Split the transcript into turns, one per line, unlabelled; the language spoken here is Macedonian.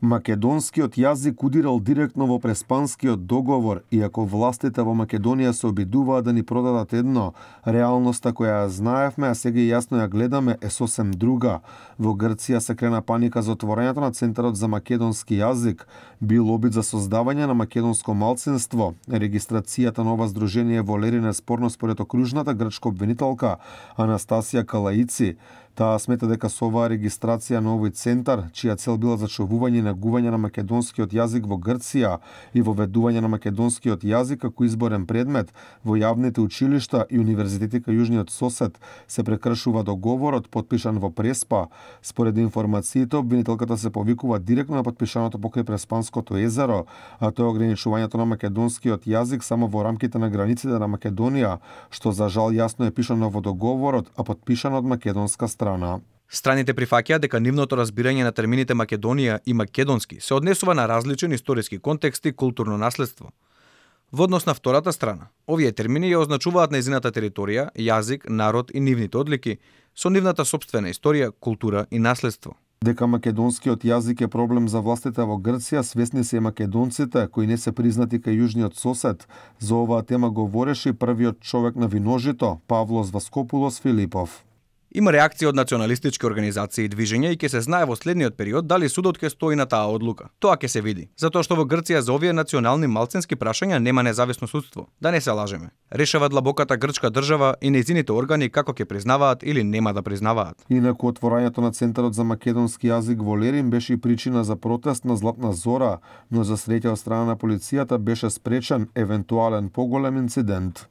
Македонскиот јазик удирал директно во Преспанскиот договор, иако властите во Македонија се обидуваат да ни продадат едно, реалноста која ја знаевме, а сега јасно ја гледаме, е сосем друга. Во Грција се крена паника за отворањето на Центарот за македонски јазик, бил обид за создавање на македонско малцинство. Регистрацијата на ова здружение во Лерин е спорно според окружната грчка обвинителка Анастасија Калаици. Таа смета дека со оваа регистрација на овој центар, чија цел била зачувување и негување на македонскиот јазик во Грција и воведување на македонскиот јазик како изборен предмет во јавните училишта и универзитети кај јужниот сосед, се прекршува договорот потпишан во Преспа. Според информациите, обвинителката се повикува директно на потпишаното покрај Преспанското езеро, а тоа е ограничувањето на македонскиот јазик само во рамките на границите на Македонија, што за жал јасно е пишано во договорот, а потпишано од македонска страна.
Страните прифаќаат дека нивното разбирање на термините Македонија и македонски се однесува на различен историски контекст и културно наследство. Во однос на втората страна, овие термини ја означуваат нејзината територија, јазик, народ и нивните одлики, со нивната сопствена историја, култура и наследство.
Дека македонскиот јазик е проблем за властите во Грција, свесни се и македонците, кои не се признати кај јужниот сосед. За оваа тема говореше и првиот човек на Виножито, Павлос Васкопулос Филипов.
Има реакција од националистички организации и движења и ќе се знае во следниот период дали судот ќе стои на таа одлука. Тоа ќе се види, затоа што во Грција за овие национални малцински прашања нема независно судство. Да не се лажеме. Решава длабоката грчка држава и нејзините органи како ќе признаваат или нема да признаваат.
Инаку отворањето на Центарот за македонски јазик во Лерин беше и причина за протест на Златна Зора, но за среќа од страна на полицијата беше спречен евентуален поголем инцидент.